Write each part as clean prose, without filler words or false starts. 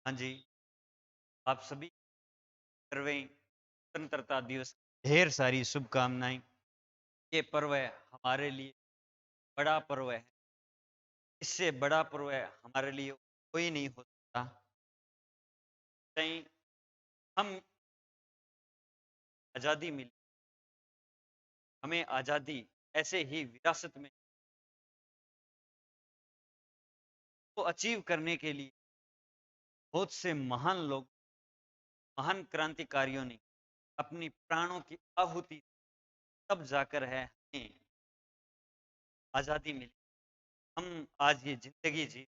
हाँ जी, आप सभी सर्वें स्वतंत्रता दिवस ढेर सारी शुभकामनाएं। ये पर्व है हमारे लिए बड़ा पर्व है। इससे बड़ा पर्व है हमारे लिए कोई नहीं हो सकता। कहीं हम आज़ादी मिली, हमें आज़ादी ऐसे ही विरासत में को अचीव करने के लिए बहुत से महान लोग, महान क्रांतिकारियों ने अपनी प्राणों की आहुति तब जाकर है हमें आज़ादी मिली। हम आज ये ज़िंदगी जी,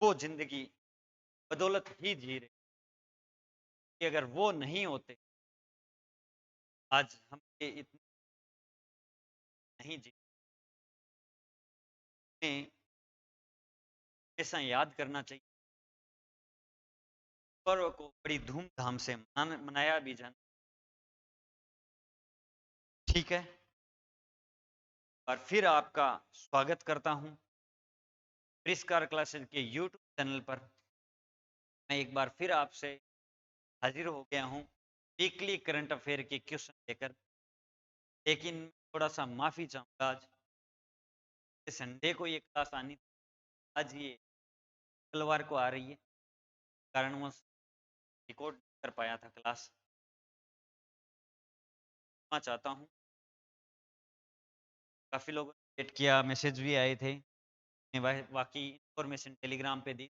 वो ज़िंदगी बदौलत ही जी रहे कि अगर वो नहीं होते, आज हम ये इतने नहीं जी हमें हमेशा याद करना चाहिए। पर्व को बड़ी धूमधाम से मनाया भी जाना। ठीक है, और फिर आपका स्वागत करता हूँ परिष्कार क्लासेस के यूट्यूब चैनल पर। मैं एक बार फिर आपसे हाजिर हो गया हूँ वीकली करंट अफेयर के क्वेश्चन लेकर। लेकिन थोड़ा सा माफ़ी चाहूँगा, आज संडे को ये क्लास आनी थी, आज ये मंगलवार को आ रही है, कारणवश रिकॉर्ड नहीं कर पाया था क्लास। मैं चाहता हूँ, काफ़ी लोगों ने वेट किया, मैसेज भी आए थे, बाकी इन्फॉर्मेशन टेलीग्राम पे दी।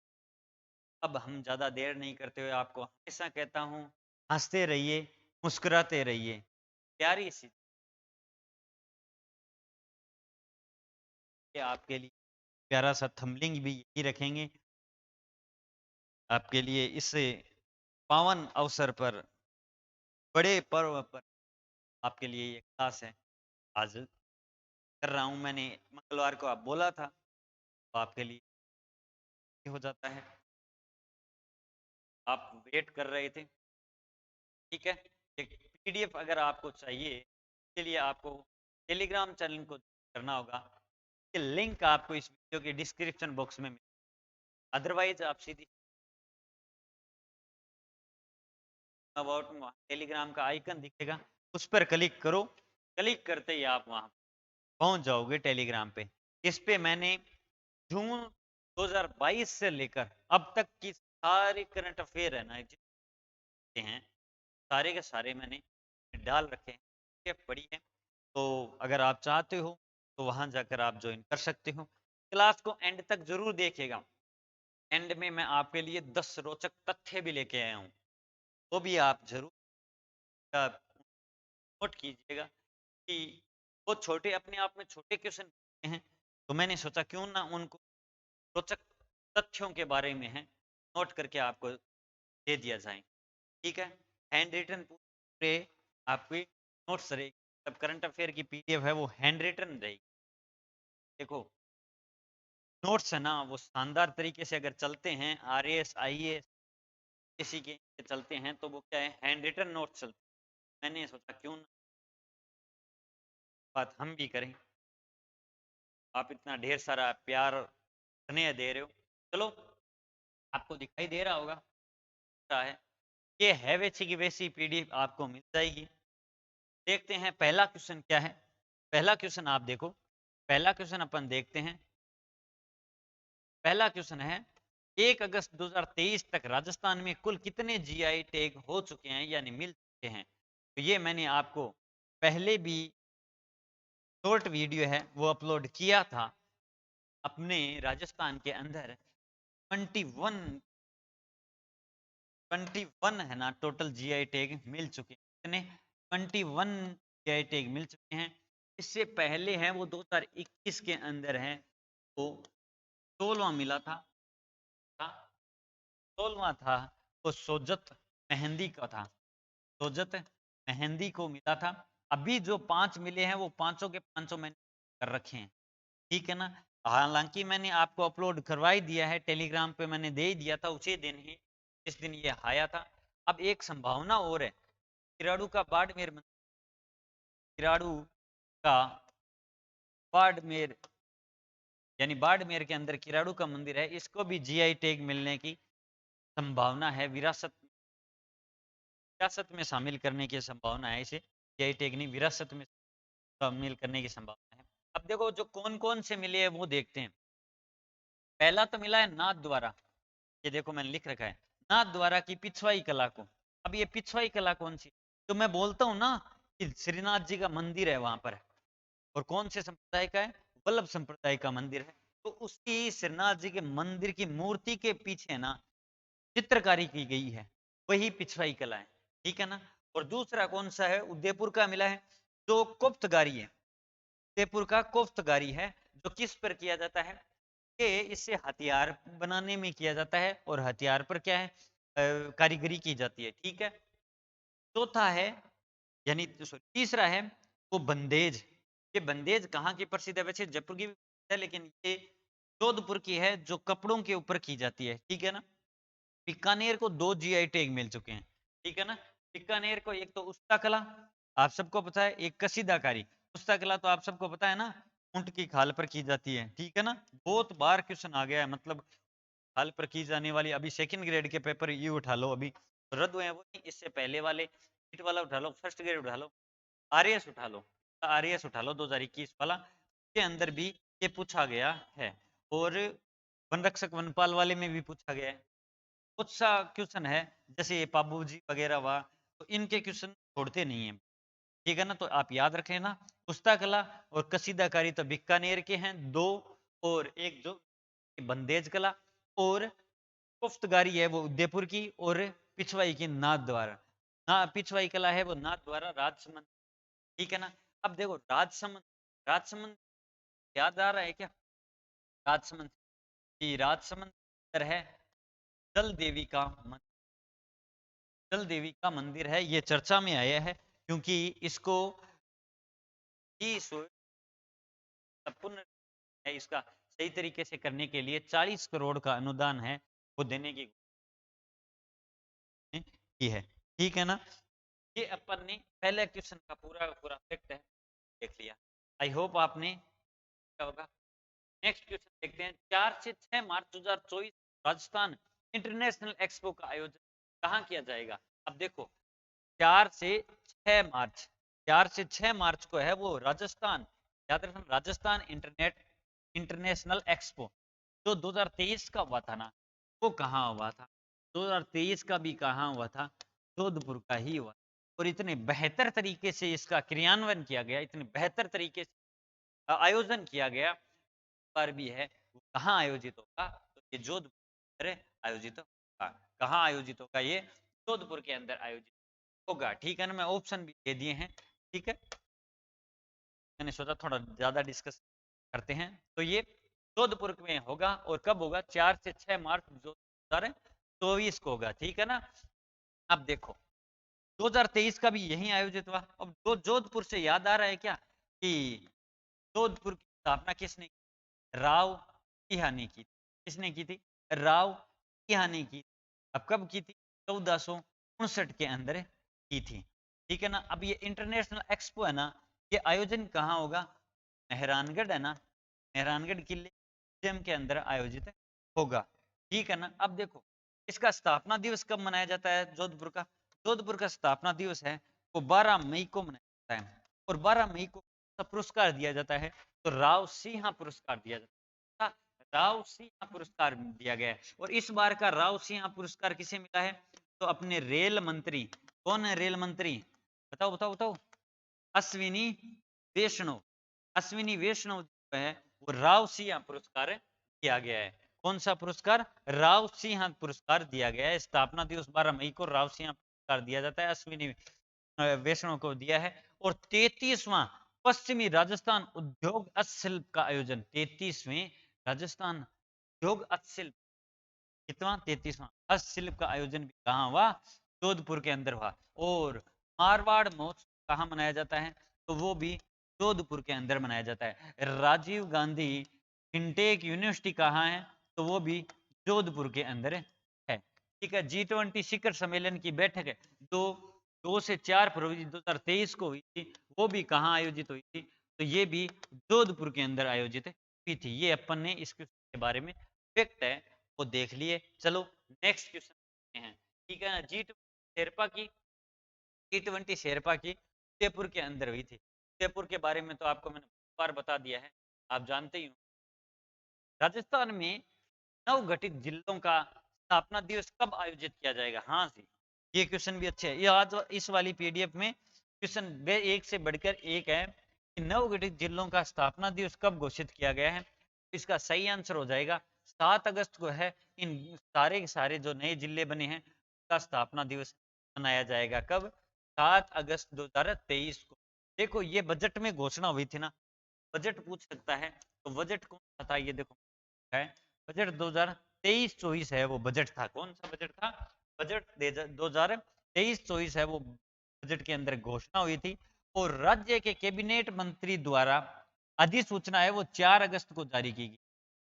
अब हम ज़्यादा देर नहीं करते हुए आपको हमेशा कहता हूँ, हंसते रहिए, मुस्कुराते रहिए। प्यारी सी आपके लिए प्यारा सा थंबलिंग भी यही रखेंगे आपके लिए इस पावन अवसर पर, बड़े पर्व पर आपके लिए ये खास है। आज कर रहा हूँ, मैंने मंगलवार को आप बोला था, तो आपके लिए ये हो जाता है। आप वेट कर रहे थे, ठीक है। एक पीडीएफ अगर आपको चाहिए, इसके लिए आपको टेलीग्राम चैनल को करना होगा। ये लिंक आपको इस वीडियो के डिस्क्रिप्शन बॉक्स में मिलेगा। अदरवाइज आप सीधी अबाउट टेलीग्राम का आइकन दिखेगा, उस पर क्लिक करो। क्लिक करते ही आप वहां पहुंच जाओगे टेलीग्राम पे। इस पे मैंने जून 2022 से लेकर अब तक की सारे करंट अफेयर है ना जितने हैं, सारे के सारे मैंने डाल रखे हैं। पीडीएफ पड़ी है, तो अगर आप चाहते हो तो वहां जाकर आप ज्वाइन कर सकते हो। क्लास को एंड तक जरूर देखिएगा। एंड में मैं आपके लिए 10 रोचक तथ्य भी लेके आया हूँ, वो भी आप जरूर नोट कीजिएगा कि वो छोटे अपने आप में छोटे क्वेश्चन हैं, तो मैंने सोचा क्यों ना उनको रोचक तथ्यों के बारे में है नोट करके आपको दे दिया जाए। ठीक है, हैंड रिटन पूरे आपकी नोट्स रहेगी। जब करंट अफेयर की पीडीएफ है वो हैंड रिटन रहेगी। देखो नोट्स है ना, वो शानदार तरीके से अगर चलते हैं, आरएएस आईएएस किसी के चलते हैं, तो वो क्या है, हैंड रिटन नोट्स चलते हैं। मैंने सोचा क्यों ना बात हम भी करें। आप इतना ढेर सारा प्यार स्नेह दे रहे हो, चलो आपको दिखाई दे रहा होगा है ये है वैसी की वैसी पीडीएफ आपको मिल जाएगी। देखते हैं पहला क्वेश्चन क्या है। पहला क्वेश्चन आप देखो, पहला क्वेश्चन अपन देखते हैं। पहला क्वेश्चन है 1 अगस्त 2023 तक राजस्थान में कुल कितने जीआई टैग हो चुके हैं यानी मिल चुके हैं। तो ये मैंने आपको पहले भी शॉर्ट वीडियो है वो अपलोड किया था। अपने राजस्थान के अंदर 21 है ना टोटल जीआई टैग मिल चुके हैं। कितने? 21 जीआई टैग मिल चुके हैं। इससे पहले है वो 2021 के अंदर है, वो 16वां मिला था। 16वां था वो सोजत मेहंदी का था। सोजत मेहंदी को मिला था। अभी जो 5 मिले हैं वो पांचों के पांचों मैंने कर रखे हैं, ठीक है ना। हालांकि मैंने आपको अपलोड करवा ही दिया है, टेलीग्राम पे मैंने दे ही दिया था उसी दिन ही, जिस दिन ये आया था। अब एक संभावना और है, किराड़ू का बाड़मेर किराड़ू का बाड़मेर यानी बाड़मेर के अंदर किराड़ू का मंदिर है, इसको भी जीआई टैग मिलने की संभावना है, विरासत विरासत में शामिल करने की संभावना है, इसे जीआई टैग नहीं विरासत में शामिल करने की संभावना है। अब देखो जो कौन कौन से मिले हैं वो देखते हैं। पहला तो मिला है नाथ द्वारा, ये देखो मैंने लिख रखा है नाथ द्वारा की पिछवाई कला को। अब ये पिछवाई कला कौन सी, तो मैं बोलता हूँ ना कि श्रीनाथ जी का मंदिर है वहां पर, और कौन से संप्रदाय का है, वल्लभ संप्रदाय का मंदिर है, तो उसकी श्रीनाथ जी के मंदिर की मूर्ति के पीछे ना चित्रकारी की गई है, वही पिछवाई कला है, ठीक है ना। और दूसरा कौन सा है, उदयपुर का मिला है, जो कोफ्तगारी है, उदयपुर का कोफ्तगारी है, जो किस पर किया जाता है, कि इससे हथियार बनाने में किया जाता है, और हथियार पर क्या है कारीगरी की जाती है, ठीक है। चौथा है यानी तीसरा है वो बंदेज। ये बंदेज कहाँ की प्रसिद्ध है, वैसे जयपुर की भी है, लेकिन ये जोधपुर की है, जो कपड़ों के ऊपर की जाती है, ठीक है ना। बीकानेर को 2 जीआई टैग मिल चुके हैं, ठीक है ना। बीकानेर को एक तो उस्ता कला, आप सबको पता है, एक कसीदाकारी। उस्ता कला तो आप सबको पता है ना, ऊंट की खाल पर की जाती है, ठीक है ना। बहुत बार क्वेश्चन आ गया है, मतलब खाल पर की जाने वाली, अभी सेकंड ग्रेड के पेपर ये उठा लो, अभी रद्द हुए हैं वो नहीं, इससे पहले वाले नीट वाला उठा लो, फर्स्ट ग्रेड उठा लो, आरएएस उठा लो, आरएएस उठा लो 2021 वाला, के अंदर भी ये पूछा गया है। और वन रक्षक वनपाल वाले में भी पूछा गया है, कुछ सा क्वेश्चन है, जैसे ये पाबू जी वगैरह हुआ, तो इनके क्वेश्चन छोड़ते नहीं है, ठीक है ना। तो आप याद रख लेना, पुस्ता कला और कसीदाकारी तो बीकानेर के हैं 2, और एक जो बंदेज कला और पुफ्तगारी है वो उदयपुर की, और पिछवाई की नाथ द्वारा, ना पिछवाई कला है वो नाथ द्वारा राजसमंद, ठीक है ना। अब देखो राजसमंद, राजसमंद याद आ रहा है क्या, राजसमंद की राजसमंद है जल देवी का मंदिर, जल देवी का मंदिर है, ये चर्चा में आया है क्योंकि इसको ही संपूर्ण है, इसका सही तरीके से करने के लिए 40 करोड़ का अनुदान है वो देने की है, ठीक है ना। ये अपन ने पहले क्वेश्चन का पूरा पूरा फैक्ट है देख लिया, आई होप आपने क्या होगा। नेक्स्ट क्वेश्चन देखते हैं, 4 से 6 मार्च 2024 राजस्थान इंटरनेशनल एक्सपो का आयोजन कहाँ किया जाएगा। अब देखो 4 से 6 मार्च, 4 से 6 मार्च को है वो राजस्थान, याद रखना राजस्थान इंटरनेशनल एक्सपो, जो 2023 का हुआ था ना, वो कहाँ हुआ था, 2023 का भी कहाँ हुआ था, जोधपुर का ही हुआ, और इतने बेहतर तरीके से इसका क्रियान्वयन किया गया, इतने बेहतर तरीके से आयोजन किया गया, पर भी है वो कहाँ आयोजित होगा, तो ये जोधपुर आयोजित होगा। कहाँ आयोजित होगा, ये जोधपुर के अंदर आयोजित होगा, ठीक है ना। मैं ऑप्शन भी दे दिए हैं, ठीक है, मैंने सोचा थोड़ा ज्यादा डिस्कस करते हैं, तो ये जोधपुर में होगा, और कब होगा, 4 से 6 मार्च 2024 को होगा, ठीक है ना। अब देखो 2023 का भी यही आयोजित हुआ। अब जोधपुर से याद आ रहा है क्या कि जोधपुर की स्थापना किसने की, राव तिहानी की, किसने की थी, राव तिहानी की। अब कब की थी, 1459 के अंदर की थी, ठीक है ना। अब ये इंटरनेशनल एक्सपो है ना, ये आयोजन कहाँ होगा, मेहरानगढ़ है ना, मेहरानगढ़ किले के अंदर आयोजित होगा, ठीक है ना। अब देखो इसका स्थापना दिवस कब मनाया जाता है जोधपुर का, जोधपुर का स्थापना दिवस है वो 12 मई को मनाया जाता है, और 12 मई को पुरस्कार दिया जाता है, तो राव सिंह पुरस्कार दिया जाता है, राव सिंह पुरस्कार दिया गया है। और इस बार का राव सिंह पुरस्कार किसे मिला है, तो अपने रेल मंत्री, कौन है रेल मंत्री, बताओ बताओ बताओ, अश्विनी वैष्णव, अश्विनी वैष्णव जो है वो राव सिंह पुरस्कार दिया गया है। कौन सा पुरस्कार, राव सिंह पुरस्कार दिया गया है, स्थापना दिवस 12 मई को राव सिंह पुरस्कार दिया जाता है, अश्विनी वैष्णव को दिया है। और 33वां पश्चिमी राजस्थान उद्योग अशिल्प का आयोजन, 33वें राजस्थान उद्योग अशिल्प, कितना 33वां हस्तशिल्प का आयोजन भी कहाँ हुआ, जोधपुर के अंदर हुआ। और मारवाड़ महोत्सव कहाँ मनाया जाता है, तो वो भी जोधपुर के अंदर मनाया जाता है। राजीव गांधी फिनटेक यूनिवर्सिटी कहाँ है, तो वो भी जोधपुर के अंदर है, ठीक है। G20 शिखर सम्मेलन की बैठक है जो 2 से 4 फरवरी 2023 को हुई थी, वो भी कहाँ आयोजित हुई थी, तो ये भी जोधपुर के अंदर आयोजित भी थी, ये अपन ने इस क्वेश्चन के बारे में फैक्ट है वो देख लिए। चलो नेक्स्ट क्वेश्चन हैं, ठीक है ना। G20 शेरपा की जयपुर के अंदर हुई थी। जयपुर के बारे में तो आपको मैंने बहुत बार बता दिया है, आप जानते ही हो। राजस्थान में नवगठित जिलों का स्थापना दिवस कब आयोजित किया जाएगा? हाँ जी, ये क्वेश्चन भी अच्छे है। ये आज इस वाली पीडीएफ में क्वेश्चन एक से बढ़कर एक है कि नवगठित जिलों का स्थापना दिवस कब घोषित किया गया है। इसका सही आंसर हो जाएगा 7 अगस्त को है। इन सारे के सारे जो नए जिले बने हैं उसका स्थापना दिवस मनाया जाएगा कब? 7 अगस्त 2023 को। देखो ये बजट में घोषणा हुई थी ना, बजट पूछ सकता है तो बजट कौन सा था, ये देखो है बजट 2023-24 है वो बजट था। कौन सा बजट था? बजट 2023-24 है वो बजट के अंदर घोषणा हुई थी। और राज्य के कैबिनेट मंत्री द्वारा अधिसूचना है वो 4 अगस्त को जारी की गई।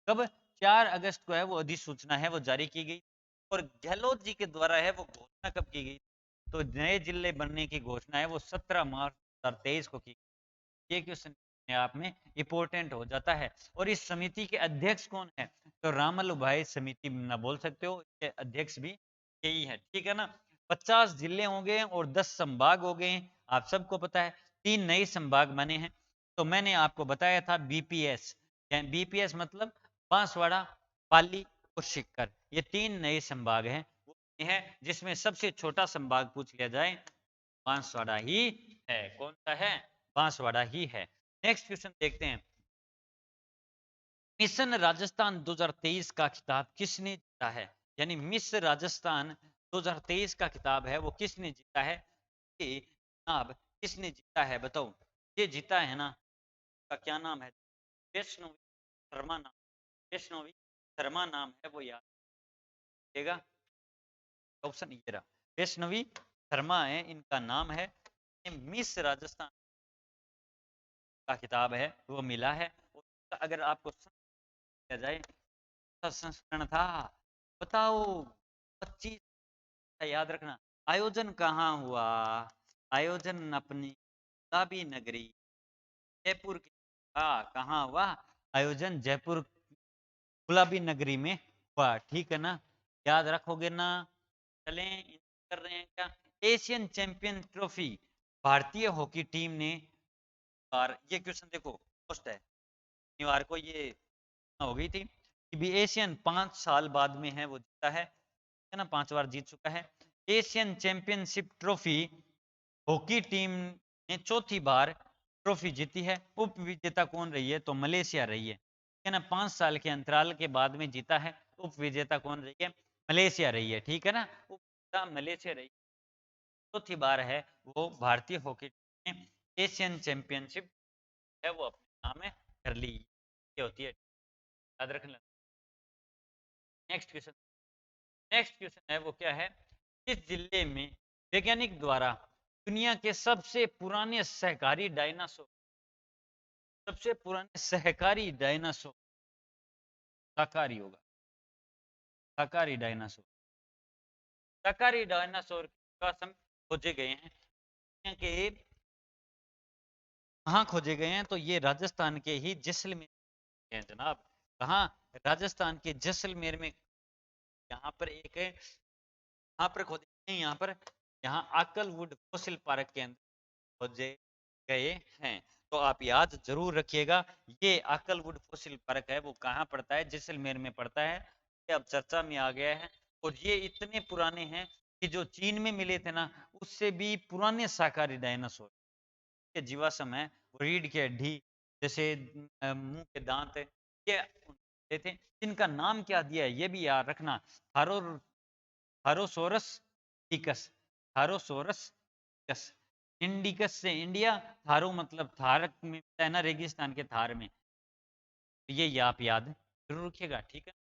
कब? 4 अगस्त को है वो अधिसूचना है वो जारी की गई। और गहलोत जी के द्वारा है वो घोषणा कब की गई? तो नए जिले बनने की घोषणा है वो 17 मार्च 2023 को की गई। ये क्वेश्चन आप में इंपॉर्टेंट हो जाता है। और इस समिति के अध्यक्ष कौन है? तो रामल भाई समिति ना बोल सकते हो, इसके अध्यक्ष भी यही है, ठीक है ना। 50 जिले हो गए और 10 संभाग हो गए, आप सबको पता है। 3 नए संभाग बने हैं। तो मैंने आपको बताया था बीपीएस, बीपीएस मतलब बांसवाड़ा, पाली और सीकर, ये 3 नए संभाग हैं। वो है जिसमें सबसे छोटा संभाग पूछ लिया जाए बांसवाड़ा ही है। कौन सा है? बांसवाड़ा ही है। नेक्स्ट क्वेश्चन देखते हैं। मिशन राजस्थान 2023 का खिताब किसने जीता है? यानी मिस राजस्थान 2023 का खिताब है वो किसने जीता है? ये खिताब किसने जीता है बताओ? ये जीता है ना, का क्या नाम है? वैष्णवी शर्मा नाम, वैष्णवी शर्मा नाम है वो, याद रखिएगा। ऑप्शन ये रहा, वैष्णवी शर्मा है इनका नाम है। ये मिस राजस्थान का खिताब है वो मिला है। अगर आपको किया जाए संस्करण था, बताओ 25, याद रखना। आयोजन कहाँ हुआ? आयोजन अपनी गुलाबी नगरी जयपुर की। हाँ, कहाँ हुआ आयोजन? जयपुर गुलाबी नगरी में हुआ, ठीक है ना, याद रखोगे ना। चलें कर रहे हैं क्या? एशियन चैंपियन ट्रॉफी भारतीय हॉकी टीम ने, और ये क्वेश्चन देखो पोस्ट है, शनिवार को ये हो गई थी कि भी एशियन 5 साल बाद में है वो जीता है ना, 5 बार जीत चुका है। Asian championship trophy hockey team ने चौथी बार ट्रॉफी जीती है। उप विजेता कौन रही है? तो मलेशिया रही है ना, 5 साल के अंतराल के बाद में जीता है। उप विजेता कौन रही है? मलेशिया रही है, ठीक है ना, उप विजेता मलेशिया रही। चौथी बार है वो भारतीय हॉकी टीम ने एशियन चैंपियनशिप है वो अपने नाम में कर ली, ये होती है, याद रखना। नेक्स्ट क्वेश्चन, नेक्स्ट क्वेश्चन है वो क्या है? इस जिले में वैज्ञानिक द्वारा दुनिया के सबसे पुराने सहकारी डायनासोर, सबसे पुराने सहकारी डायनासोर, शाकाहारी होगा, शाकाहारी डायनासोर, शाकाहारी डायनासोर का सम खोजे गए हैं के, कहाँ खोजे गए हैं? तो ये राजस्थान के ही जैसलमेर हैं जनाब। कहाँ? राजस्थान के जैसलमेर में। यहाँ पर एक है, यहाँ पर खोजे गए, यहाँ पर, यहाँ आकलवुड फॉसिल पार्क के अंदर खोजे गए हैं। तो आप याद जरूर रखिएगा, ये आकलवुड फॉसिल पार्क है वो कहाँ पड़ता है? जैसलमेर में पड़ता है। ये अब चर्चा में आ गया है। और ये इतने पुराने हैं कि जो चीन में मिले थे ना, उससे भी पुराने शाकाहारी डायनासोर के जीवाश्म है, रीढ़ की हड्डी जैसे मुंह के दांत ये थे, इनका नाम क्या दिया है ये भी याद रखना। थारो थारोसोरस टिकस, थारोसोरस टिकस, इंडिकस से इंडिया, थारो मतलब थार में है ना, रेगिस्तान के थार में। ये आप याद जरूर रखिएगा, ठीक है।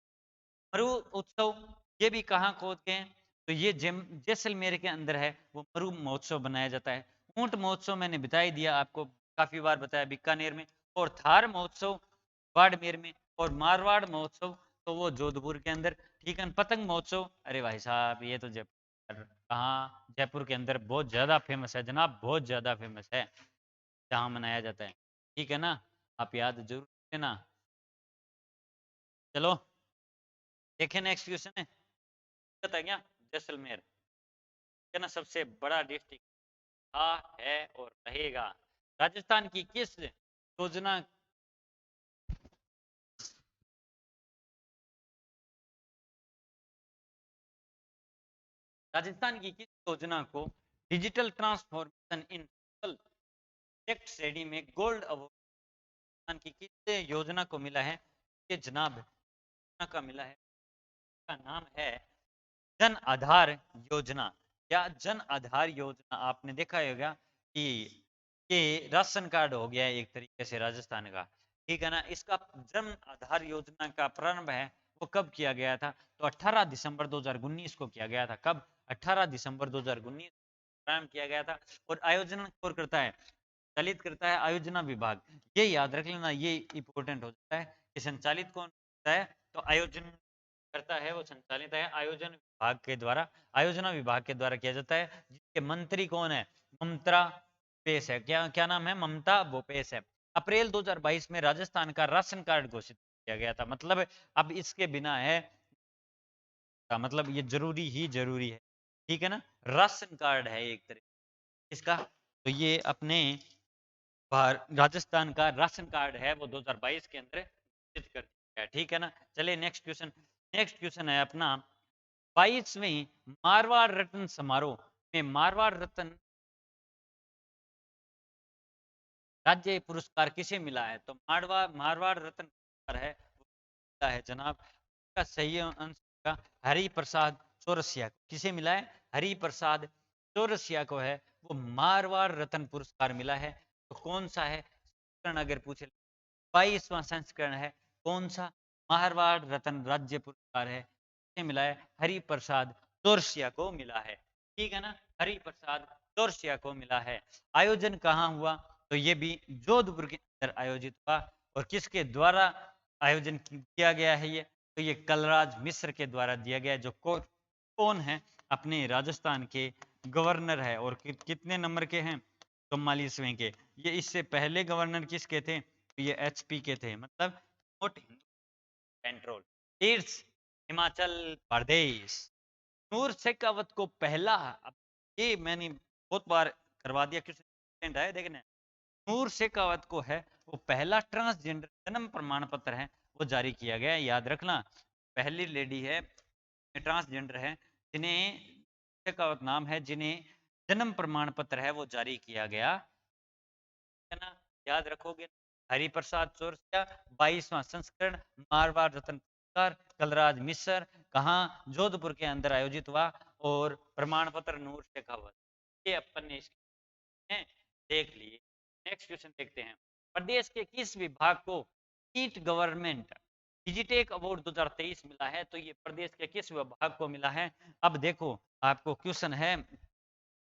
मरु उत्सव ये भी कहाँ खोद के हैं? तो ये जैसलमेर के अंदर है वो मरु महोत्सव बनाया जाता है। ऊंट महोत्सव मैंने बता ही दिया आपको, काफी बार बताया, बीकानेर में। और थार महोत्सव बाड़मेर में। और मारवाड़ महोत्सव तो वो जोधपुर के अंदर, ठीक है। पतंग महोत्सव, अरे भाई साहब ये तो जयपुर, कहाँ जयपुर के अंदर बहुत ज्यादा फेमस है जनाब, बहुत ज्यादा फेमस है, जहाँ मनाया जाता है, ठीक है ना, आप याद जरूर रखना। चलो देखें नेक्स्ट क्वेश्चन है, पता है क्या, जैसलमेर है ना सबसे बड़ा डिस्ट्रिक्ट था, है और रहेगा। राजस्थान की किस योजना, राजस्थान की किस योजना को डिजिटल ट्रांसफॉर्मेशन इन प्रोजेक्ट श्रेणी में गोल्ड अवार्ड, राजस्थान की किस योजना को मिला है, ये जनाब योजना का मिला है, का नाम है जन आधार योजना। या जन आधार योजना आपने देखा होगा कि ये राशन कार्ड हो गया एक तरीके से राजस्थान का, ठीक है ना। इसका जन आधार योजना का प्रारंभ है वो कब किया गया था, तो 18 दिसंबर 2019 को किया गया था। कब, 18 दिसंबर 2019 प्रारंभ किया गया था। और आयोजन कौन करता है, संचालित करता है आयोजना विभाग। ये याद रख लेना, ये इंपॉर्टेंट हो जाता है कि संचालित कौन करता है, तो आयोजन करता है वो संचालित है आयोजन विभाग के द्वारा, आयोजना विभाग के द्वारा किया जाता है, जिसके मंत्री कौन है, ममता भूपेश है। क्या क्या नाम है, ममता भूपेश है। अप्रैल 2022 में राजस्थान का राशन कार्ड घोषित किया गया था, मतलब अब इसके बिना है, मतलब ये जरूरी ही जरूरी है, ठीक है ना। राशन कार्ड है एक तरह इसका, तो ये अपने राजस्थान का राशन कार्ड है वो 2022 के अंदर घोषित कर दिया है, ठीक है ना। चलिए नेक्स्ट क्वेश्चन, नेक्स्ट क्वेश्चन है अपना 22वें मारवाड़ रत्न समारोह में मारवाड़ रत्न राज्य पुरस्कार किसे मिला है, तो मारवाड़ रत्न पुरस्कार है वो मिला है जनाब, का सही आंसर का हरि प्रसाद चौरसिया। किसे मिला है, हरि प्रसाद चौरसिया को है वो मारवाड़ रत्न पुरस्कार मिला है। तो कौन सा है, अगर पूछे 22वां संस्करण है, कौन सा, मारवाड़ रत्न राज्य पुरस्कार है, किसे मिला है, हरि प्रसाद चौरसिया को मिला है, ठीक है ना। हरि प्रसाद चौरसिया को मिला है। आयोजन कहाँ हुआ, तो ये भी जोधपुर के अंदर आयोजित हुआ। और किसके द्वारा आयोजन किया गया है ये, तो ये कलराज मिश्र के द्वारा दिया गया, जो कौन है, अपने राजस्थान के गवर्नर है। और कितने नंबर के हैं, 44वें के। ये इससे पहले गवर्नर किसके थे, ये एचपी के थे, मतलब कंट्रोल तीर्थ हिमाचल प्रदेश। नूर शेखावत को पहला, ये मैंने बहुत बार करवा दिया, क्योंकि है देखने, नूर शेखावत को है वो पहला ट्रांसजेंडर जन्म प्रमाण पत्र है वो जारी किया गया, याद रखना। पहली लेडी है ट्रांसजेंडर है जिन्हें शेखावत नाम है, जिन्हें जन्म प्रमाण पत्र है वो जारी किया गया, है ना, याद रखोगे। हरिप्रसाद चौरसिया 22वां संस्करण मारवाड़ रत्न पुरस्कार कलराज मिश्र, कहाँ, जोधपुर के अंदर आयोजित हुआ। और प्रमाण पत्र नूर शेखावत, ये अपन ने देख लिए। नेक्स्ट क्वेश्चन देखते हैं, प्रदेश के किस विभाग को ईट गवर्नमेंट डिजिटेक अवार्ड 2023 मिला है, तो ये प्रदेश के किस विभाग को मिला है। अब देखो आपको क्वेश्चन है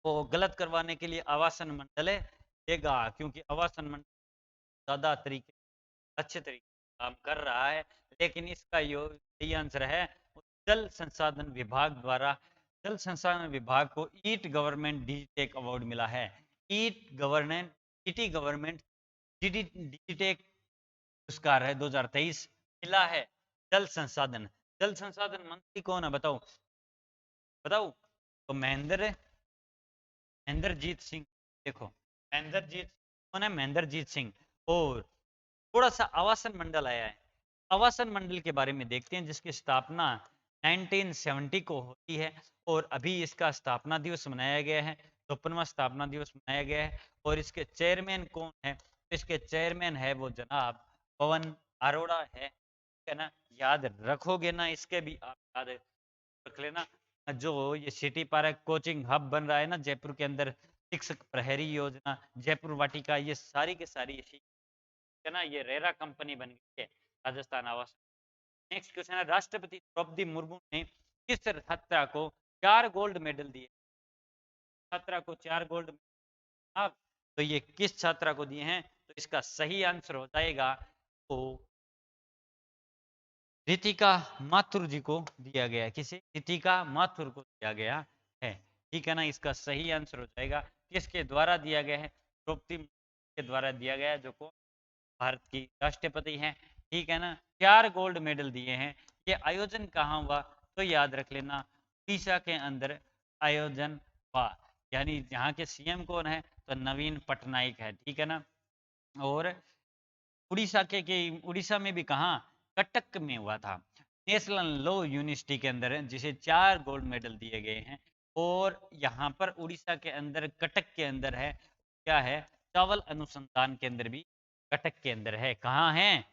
वो गलत करवाने के लिए आवासन मंडल देगा, क्योंकि आवासन मंडल ज्यादा तरीके अच्छे तरीके काम कर रहा है, लेकिन इसका सही आंसर है जल संसाधन विभाग द्वारा, जल संसाधन विभाग को ईट गवर्नमेंट डिजिटेक अवार्ड मिला है। ईट गवर्नेंट ईटी गवर्नमेंट डिजिटेक पुरस्कार है 2023 मिला है। जल संसाधन मंत्री कौन है, बताओ बताओ, तो महेंद्रजीत सिंह। देखो महेंद्रजीत कौन है, महेंद्रजीत सिंह। और थोड़ा सा आवासन मंडल आया है, आवासन मंडल के बारे में देखते हैं, जिसकी स्थापना 1970 को होती है। और अभी इसका स्थापना दिवस मनाया गया है, 53वां स्थापना दिवस मनाया गया है। और इसके चेयरमैन कौन है, इसके चेयरमैन है वो जनाब पवन अरोड़ा है, ठीक है ना। याद रखोगे ना, इसके भी आप याद रख लेना। जो ये सिटी पार्क कोचिंग हब बन रहा है ना जयपुर के अंदर, शिक्षक प्रहरी योजना, जयपुर वाटिका, ये सारी के सारी है ना, ये रेरा कंपनी बन गई है राजस्थान आवास। नेक्स्ट क्वेश्चन है, राष्ट्रपति द्रौपदी मुर्मू ने किस छात्रा को 4 गोल्ड मेडल दिए, छात्रा को 4 गोल्ड मेडल, तो ये किस छात्रा को दिए हैं, तो इसका सही आंसर हो जाएगा तो रितिका माथुर जी को दिया गया है। किसे, रितिका माथुर को दिया गया है, ठीक है ना। इसका सही आंसर हो जाएगा किसके द्वारा दिया गया है, द्रौपदी के द्वारा दिया गया है, जो को भारत की राष्ट्रपति हैं, ठीक है ना। 4 गोल्ड मेडल दिए हैं। ये आयोजन कहाँ हुआ तो याद रख लेना, उड़ीसा के अंदर आयोजन हुआ। यानी यहाँ के सीएम कौन है तो नवीन पटनायक है, ठीक है ना। और उड़ीसा में भी कहाँ, कटक में हुआ था। नेशनल लॉ यूनिवर्सिटी के अंदर है, जिसे 4 गोल्ड मेडल दिए गए हैं। और यहाँ पर उड़ीसा के अंदर कटक के अंदर है, क्या है, चावल अनुसंधान केंद्र भी कटक के अंदर है। कहाँ है,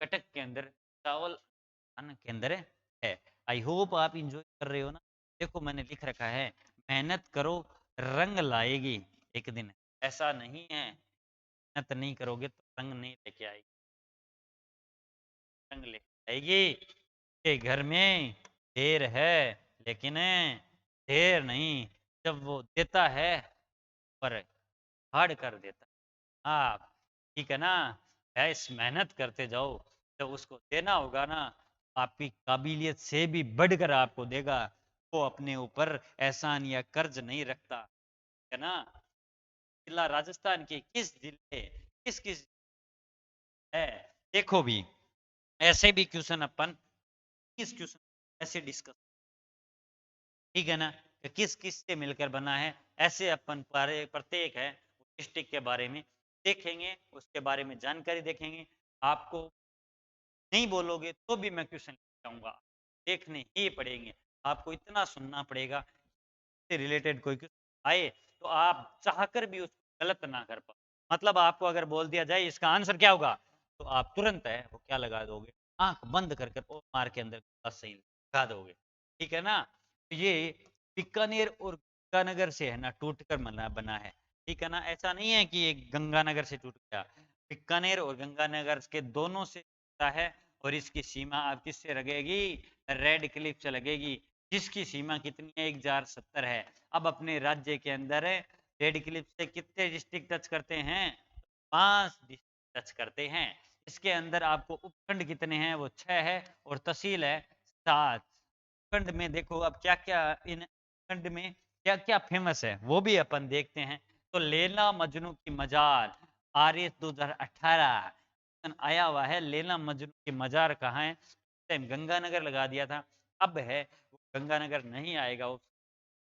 कटक के अंदर चावल अनुसंधान केंद्र है। आई होप आप इंजॉय कर रहे हो ना। देखो मैंने लिख रखा है, मेहनत करो रंग लाएगी एक दिन। ऐसा नहीं है मेहनत नहीं करोगे तो रंग नहीं लेके आएगी, रंग लेके आएगी। के घर में ढेर है लेकिन ढेर नहीं, जब वो देता है पर हार्ड कर देता है। आप ठीक है ना, ऐस मेहनत करते जाओ, जब उसको देना होगा ना आपकी काबिलियत से भी बढ़कर आपको देगा। वो अपने ऊपर एहसान या कर्ज नहीं रखता, है ना। जिला राजस्थान के किस जिले, किस किस है, देखो भी ऐसे भी क्वेश्चन अपन, किस क्वेश्चन ऐसे डिस्कस, ठीक है ना, कि किस किस से मिलकर बना है, ऐसे अपन प्रत्येक है डिस्ट्रिक्ट के बारे में देखेंगे, उसके बारे में जानकारी देखेंगे। आपको नहीं बोलोगे तो भी मैं क्वेश्चन जाऊंगा, देखने ही पड़ेंगे। आपको इतना सुनना पड़ेगा, से रिलेटेड कोई क्वेश्चन आए तो आप चाहकर भी उसको गलत ना कर पाओ। मतलब आपको अगर बोल दिया जाए इसका आंसर क्या होगा, तो आप तुरंत है वो क्या लगा दोगे, आंख बंद कर कर ओ मार के अंदर सही लगा दोगे, ठीक है ना। तो ये बीकानेर और गंगानगर से है ना टूट कर बना है, ठीक है ना। ऐसा नहीं है कि ये गंगानगर से टूट गया, बीकानेर और गंगानगर के दोनों से टूटा है। और इसकी सीमा अब किससे लगेगी, रेड क्लिफ से लगेगी, जिसकी सीमा कितनी है 1070 है। अब अपने राज्य के अंदर रेड क्लिफ से कितने डिस्ट्रिक्ट टच करते हैं, 5 डिस्ट्रिक्ट टच करते हैं। इसके अंदर आपको उपखंड कितने हैं, वो 6 है, और तहसील है 7। उपखंड में देखो अब क्या क्या, इन खंड में क्या क्या फेमस है वो भी अपन देखते हैं। तो लैला मजनू की मजार, आरएस 2018 आया हुआ है, लैला मजनू की मजार कहाँ है, टाइम गंगानगर लगा दिया था, अब है गंगानगर नहीं आएगा,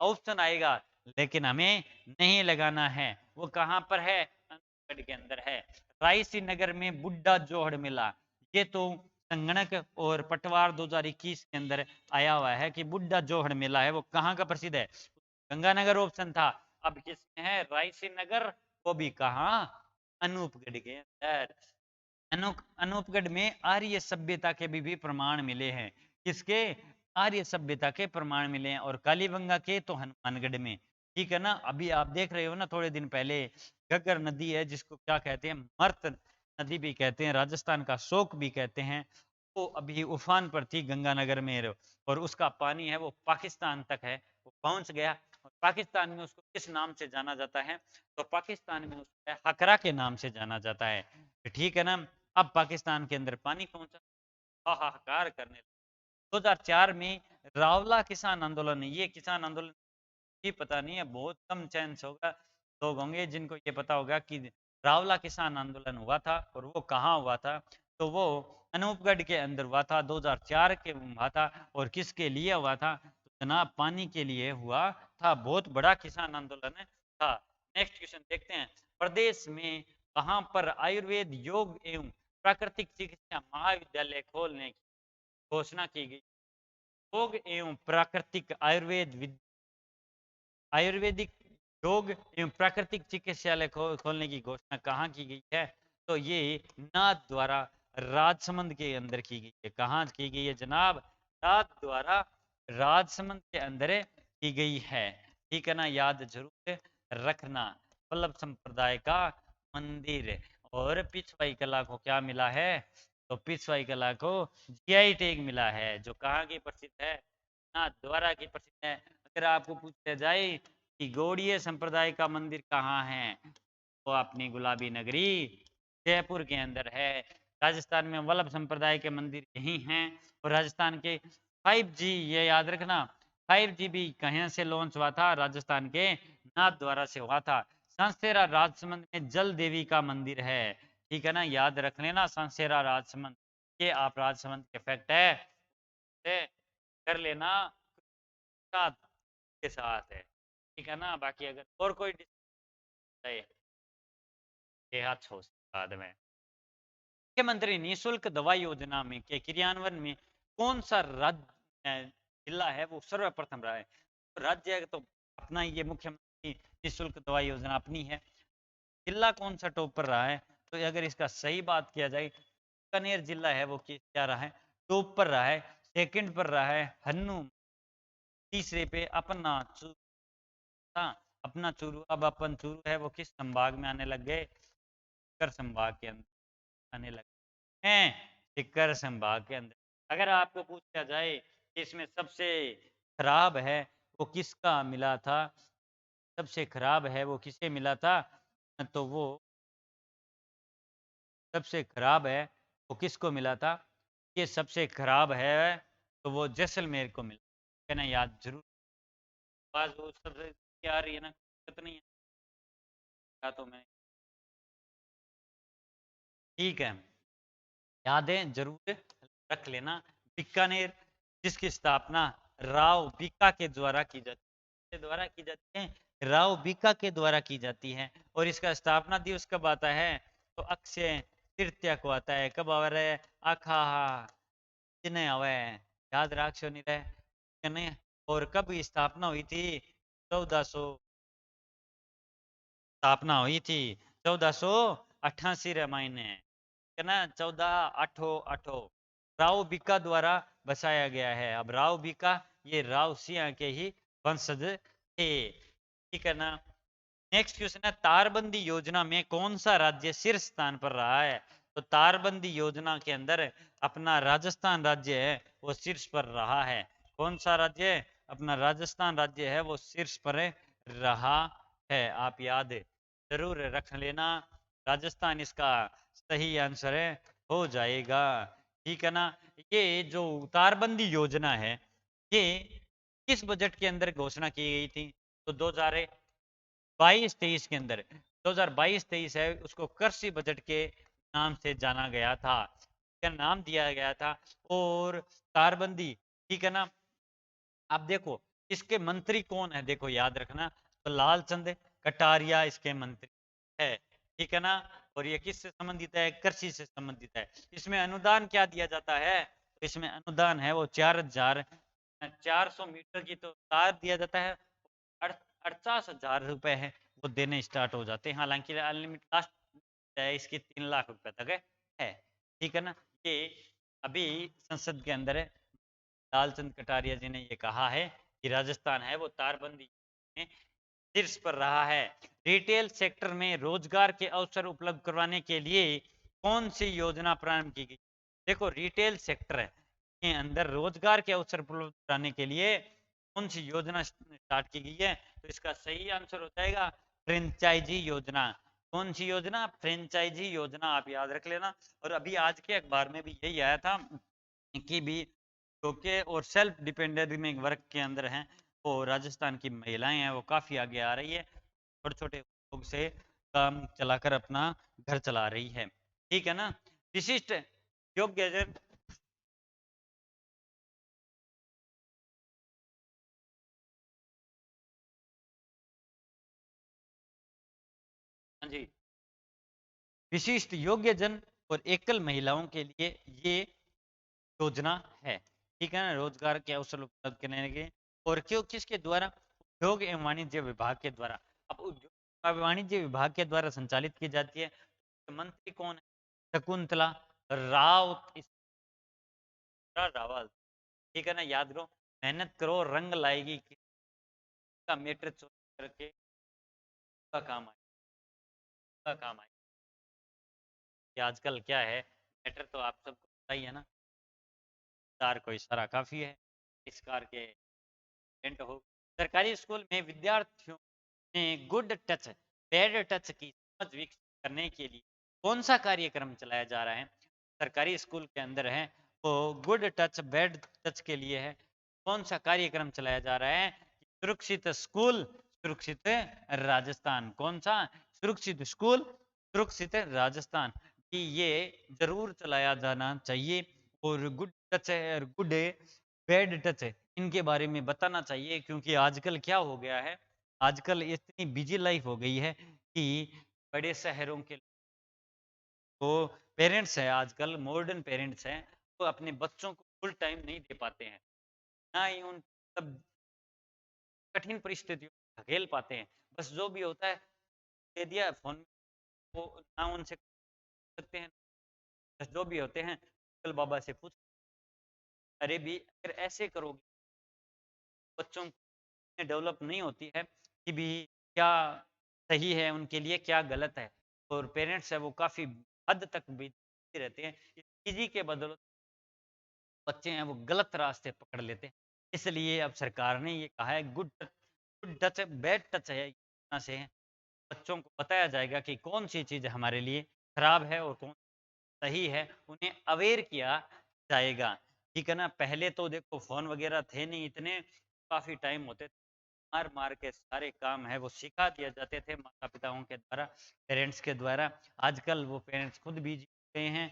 ऑप्शन आएगा, लेकिन हमें नहीं लगाना है। वो कहाँ पर है, अनगढ़ के अंदर है। रायसी नगर में बुड्ढा जोहड़ मिला, ये तो संगणक और पटवार 2021 के अंदर आया हुआ है कि बुड्ढा जोहड़ मेला है, वो कहाँ का प्रसिद्ध है, गंगानगर ऑप्शन था। अब किसमें है, रायसी नगर, वो भी कहाँ, अनूपगढ़ के अंदर। अनूपगढ़ में आर्य सभ्यता के भी प्रमाण मिले हैं, किसके, आर्य सभ्यता के प्रमाण मिले हैं। और कालीबंगा के तो हनुमानगढ़ में, ठीक है ना। अभी आप देख रहे हो ना, थोड़े दिन पहले घग्गर नदी है जिसको क्या कहते हैं, मर्त नदी भी कहते हैं, राजस्थान का शोक भी कहते हैं, वो अभी उफान पर थी गंगानगर में, और उसका पानी है वो पाकिस्तान तक है, वो पहुंच गया। और पाकिस्तान में उसको किस नाम से जाना जाता है, तो पाकिस्तान में उसको हकरा के नाम से जाना जाता है, ठीक है ना। अब पाकिस्तान के अंदर पानी पहुंचा, हाहाकार करने लगे। 2004 में रावला किसान आंदोलन, ये किसान आंदोलन भी पता नहीं है, बहुत कम चांस होगा लोग होंगे जिनको ये पता होगा कि रावला किसान आंदोलन हुआ था, और वो कहाँ हुआ था, तो वो अनूपगढ़ के अंदर हुआ था, 2004 के हुआ था। और किसके लिए हुआ था, तो जनाब पानी के लिए हुआ था, बहुत बड़ा किसान आंदोलन था। नेक्स्ट क्वेश्चन देखते हैं, प्रदेश में कहाँ पर आयुर्वेद योग एवं प्राकृतिक चिकित्सा महाविद्यालय खोलने की घोषणा की गई। योग एवं प्राकृतिक आयुर्वेदिक योग एवं प्राकृतिक चिकित्सालय खोलने की घोषणा कहाँ की गई है, तो ये नाथ द्वारा राजसमंद के अंदर की गई है। कहाँ की गई है जनाब, नाथ द्वारा राजसमंद के अंदर की गई है, ठीक है ना, याद जरूर रखना। वल्लभ संप्रदाय का मंदिर, और पिछवाई कला को क्या मिला है, तो पिछवाई कला को जीआई टैग मिला है, जो कहाँ की प्रसिद्ध है, नाथ द्वारा की प्रसिद्ध है। अगर आपको पूछा जाए कि गौड़ीय संप्रदाय का मंदिर कहाँ है, तो अपनी गुलाबी नगरी जयपुर के अंदर है। राजस्थान में वल्लभ संप्रदाय के मंदिर यही हैं। और राजस्थान के 5G, ये याद रखना, 5G भी कहाँ से लॉन्च हुआ था, राजस्थान के नाथ द्वारा से हुआ था। सांसेरा राजसमंद में जल देवी का मंदिर है, ठीक है ना, याद रख लेना सांसेरा राजसमंद, ये आप राजसमंद के फैक्ट है, से कर लेना साथ के साथ है, ठीक है ना। बाकी अगर और कोई है ये हाथ छोड़ बाद में। मुख्यमंत्री निःशुल्क दवा योजना में के क्रियान्वयन में कौन सा राज्य जिला है वो सर्वप्रथम रहा है? राज्य तो अपना ये मुख्यमंत्री निःशुल्क दवा योजना अपनी है। जिला कौन सा टॉप पर रहा है? तो अगर इसका सही बात किया जाए, बीकानेर जिला है वो क्या रहा है? टॉप पर रहा है। सेकंड पर रहा है हन्नू, तीसरे पे अपना चूरू था। अपना चूरू, अब अपन चूरू है वो किस संभाग में आने लग गए? कर संभाग के अंदर आने लगे हैं, सिक्कर संभाग के अंदर। अगर आपको पूछा जाए कि इसमें सबसे खराब है वो किसका मिला था, सबसे खराब है वो किसे मिला था, तो वो सबसे खराब है वो किसको मिला था? ये सबसे खराब है तो वो जैसलमेर को मिला, कहना याद जरूर। बात वो सबसे क्या आ रही है ना, नहीं है क्या तो मैं, ठीक है, यादें जरूर रख लेना। बीकानेर जिसकी स्थापना राव बीका के द्वारा की जाती है, राव बीका के द्वारा की जाती है। और इसका स्थापना दिवस कब आता है? तो अक्षय तृतीया को आता है। कब आ रहा है? आखा जिन्हें आवे याद राख नहीं रहे। और कब स्थापना हुई थी? 1400 स्थापना हुई थी 1488 महीने, है ना। 1488 राव बीका द्वारा बसाया गया है। अब राव बीका ये राव सिंह के ही वंशज थे, ठीक है ना। नेक्स्ट क्वेश्चन है, तारबंदी योजना में कौन सा राज्य शीर्ष स्थान पर रहा है? तो तारबंदी योजना के अंदर अपना राजस्थान राज्य है वो शीर्ष पर रहा है। कौन सा राज्य? अपना राजस्थान राज्य है वो शीर्ष पर रहा है। आप याद जरूर रख लेना, राजस्थान इसका सही आंसर है, हो जाएगा, ठीक है ना। ये जो तारबंदी योजना है ये किस बजट के अंदर घोषणा की गई थी? तो 2022-23 के अंदर, 2022-23 है उसको कृषि बजट के नाम से जाना गया था, क्या नाम दिया गया था। और तारबंदी, ठीक है ना। आप देखो इसके मंत्री कौन है, देखो याद रखना, तो लालचंद कटारिया इसके मंत्री है, ठीक है ना। और ये किससे संबंधित है? कृषि से संबंधित है। इसमें अनुदान क्या दिया जाता है? तो इसमें अनुदान है वो 4,400 मीटर की तो तार दिया जाता है, 48,000 रुपए है वो देने स्टार्ट हो जाते हैं। हालांकि अनलिमिटेड लास्ट है इसकी 3 लाख रुपए तक है, ठीक है ना। ये अभी संसद के अंदर है, लालचंद कटारिया जी ने ये कहा है कि राजस्थान है वो तारबंदी में शीर्ष पर रहा है। रिटेल सेक्टर में रोजगार के अवसर उपलब्ध करवाने के लिए कौन सी योजना प्रारंभ की गई? देखो रिटेल सेक्टर के अंदर रोजगार के अवसर उपलब्ध कराने के लिए कौन सी योजना स्टार्ट की गई है? तो इसका सही आंसर हो जाएगा फ्रेंचाइजी योजना। कौन सी योजना? फ्रेंचाइजी योजना, आप याद रख लेना। और अभी आज के अखबार में भी यही आया था कि भी ओके और सेल्फ डिपेंडेंट वर्क के अंदर हैं वो राजस्थान की महिलाएं हैं वो काफ़ी आगे आ रही है, छोटे छोटे लोग से काम चलाकर अपना घर चला रही है, ठीक है ना। विशिष्ट योग्य, हाँ जी, विशिष्ट योग्य जन और एकल महिलाओं के लिए ये योजना है, ठीक है ना, रोजगार के अवसर उपलब्ध करने के। और क्यों, किसके द्वारा? उद्योग एवं वाणिज्य विभाग के द्वारा। अब उद्योग एवं वाणिज्य विभाग के द्वारा संचालित की जाती है। तो मंत्री कौन है? शकुंतला रावल, ठीक है ना, याद करो, मेहनत करो रंग लाएगी, का मीटर चोरी करके का काम आए, का काम आए। कि आजकल क्या है, मैटर तो आप सबको पता ही है ना, कार को इशारा काफी है, इस कार के पेंट हो। सरकारी स्कूल में विद्यार्थियों में गुड टच बैड टच की समझ विकसित करने के लिए कौन सा कार्यक्रम चलाया जा रहा है? सरकारी स्कूल के अंदर है वो गुड टच बैड टच के लिए है, कौन सा कार्यक्रम चलाया जा रहा है? सुरक्षित स्कूल सुरक्षित राजस्थान। कौन सा? सुरक्षित स्कूल सुरक्षित राजस्थान। कि ये जरूर चलाया जाना चाहिए। और गुड टच है और गुड है, बैड टच है, इनके बारे में बताना चाहिए। क्योंकि आजकल क्या हो गया है, आजकल इतनी बिजी लाइफ हो गई है कि बड़े शहरों के तो पेरेंट्स हैं, आजकल मॉडर्न पेरेंट्स हैं, तो अपने बच्चों को फुल टाइम नहीं दे पाते हैं, ना ही उन सब कठिन परिस्थितियों में धकेल पाते हैं। बस जो भी होता है दे दिया फ़ोन में, वो ना उनसे सकते हैं, बस जो भी होते हैं अंकल बाबा से पूछ, अरे भी अगर ऐसे करोगे बच्चों में डेवलप नहीं होती है कि भी क्या सही है उनके लिए, क्या गलत है। और पेरेंट्स है वो काफ़ी हद तक भी रहते हैं, इसी के बदौलत बच्चे हैं वो गलत रास्ते पकड़ लेते हैं। इसलिए अब सरकार ने ये कहा है गुड टच बैड टच है, यहाँ से बच्चों को बताया जाएगा कि कौन सी चीज़ हमारे लिए खराब है और कौन सही है, उन्हें अवेयर किया जाएगा। ठीक है ना? पहले तो देखो फ़ोन वगैरह थे नहीं इतने, काफ़ी टाइम होते थे, मार-मार के सारे काम है वो सिखा दिए जाते थे माता-पिताओं के द्वारा, पेरेंट्स के द्वारा। आजकल वो पेरेंट्स खुद बिज़ी होते हैं,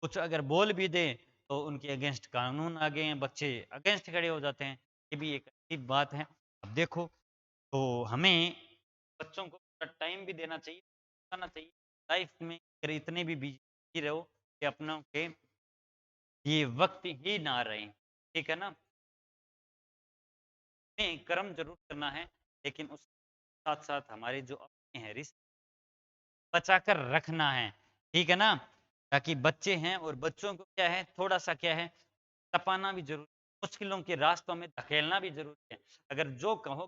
कुछ अगर बोल भी दें तो उनके अगेंस्ट कानून आ गए हैं, बच्चे अगेंस्ट खड़े हो जाते हैं। ये भी एक अजीब बात है। अब देखो तो हमें बच्चों को थोड़ा टाइम भी देना चाहिए, बताना चाहिए। लाइफ में अगर इतने भी बिजी रहो कि अपनों के ये वक्त ही ना रहे, ठीक है ना? हमें कर्म ज़रूर करना है, लेकिन उसके साथ-साथ हमारे जो अपने हैं रिश्ते बचाकर रखना है, ठीक है ना? ताकि बच्चे हैं और बच्चों को क्या है, थोड़ा-सा क्या है, तपाना भी ज़रूरी, मुश्किलों के रास्तों में धकेलना भी ज़रूरी है। अगर जो कहो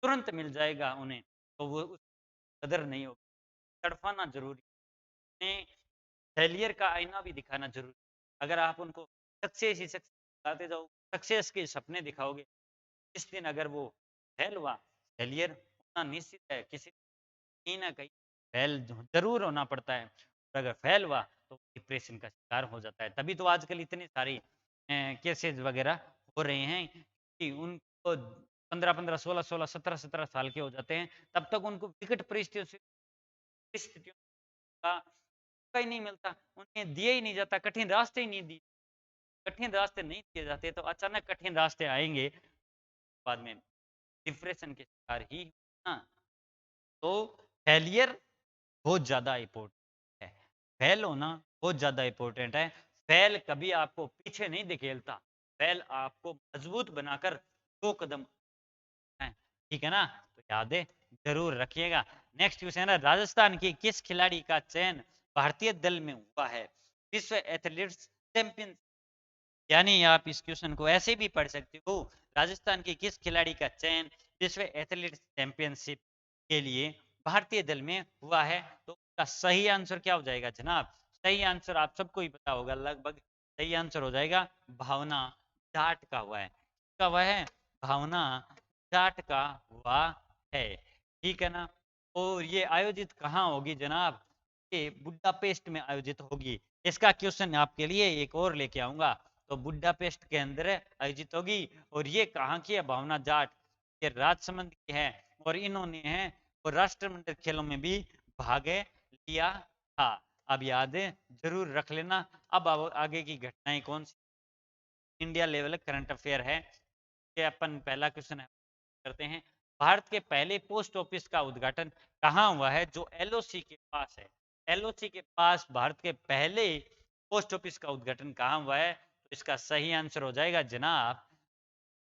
तुरंत मिल जाएगा उन्हें, तो वो उस कदर नहीं होगी, तड़पाना ज़रूरी है। उन्हें फेलियर का आईना भी दिखाना ज़रूरी है। अगर आप उनको सक्सेस ही सक्सेस दिखाते जाओ, सक्सेस के सपने दिखाओगे, जिस दिन अगर वो फेल हुआ, फेलियर होना निश्चित है, किसी कहीं न कहीं फेल ज़रूर होना पड़ता है। और अगर फेल हुआ तो डिप्रेशन का शिकार हो जाता है। तभी तो आजकल इतनी सारी केसेज़ वग़ैरह हो रहे हैं कि उनको 15-15, 16-16, 17-17 साल के हो जाते हैं। तब तक उनको विकट परिस्थितियों का मौका ही नहीं मिलता, उन्हें दिया ही नहीं जाता, कठिन रास्ते ही नहीं दिए, कठिन रास्ते नहीं दिए जाते तो अचानक कठिन रास्ते आएँगे, बाद में डिप्रेशन के शिकार ही होना। तो फेलियर बहुत ज़्यादा इम्पोर्टेंट है। फेल होना बहुत ज़्यादा इम्पोर्टेंट है। फेल कभी आपको पीछे नहीं धकेलता, फेल आपको मजबूत बनाकर 2 कदम हैं, ठीक है ना? तो यादें ज़रूर रखिएगा। नेक्स्ट क्वेश्चन है, राजस्थान की किस खिलाड़ी का चयन भारतीय दल में हुआ है? विश्व एथलेटिक्स चैंपियन, यानी आप इस क्वेश्चन को ऐसे भी पढ़ सकते हो, राजस्थान के किस खिलाड़ी का चयन विश्व एथलेटिक्स चैंपियनशिप के लिए भारतीय दल में हुआ है? तो उसका सही आंसर क्या हो जाएगा जनाब? सही आंसर आप सबको ही पता होगा लगभग, सही आंसर हो जाएगा भावना जाट का हुआ है। किसका हुआ है? भावना जाट का हुआ है, ठीक है ना? और ये आयोजित कहाँ होगी जनाब? ये बुडापेस्ट में आयोजित होगी। इसका क्वेश्चन आपके लिए एक और लेके आऊंगा। तो बुडापेस्ट के अंदर आयोजित होगी। और ये कहाँ की है भावना जाट? ये राजसमंद की है। और इन्होंने है और राष्ट्रमंडल खेलों में भी भाग लिया था। अब याद जरूर रख लेना। अब आगे की घटनाएं कौन सी, इंडिया लेवल करंट अफेयर है कि अपन पहला क्वेश्चन करते हैं। भारत के पहले पोस्ट ऑफिस का उद्घाटन कहाँ हुआ है जो एलओसी के पास है? एलओसी के पास भारत के पहले पोस्ट ऑफिस का उद्घाटन कहाँ हुआ है? तो इसका सही आंसर हो जाएगा जनाब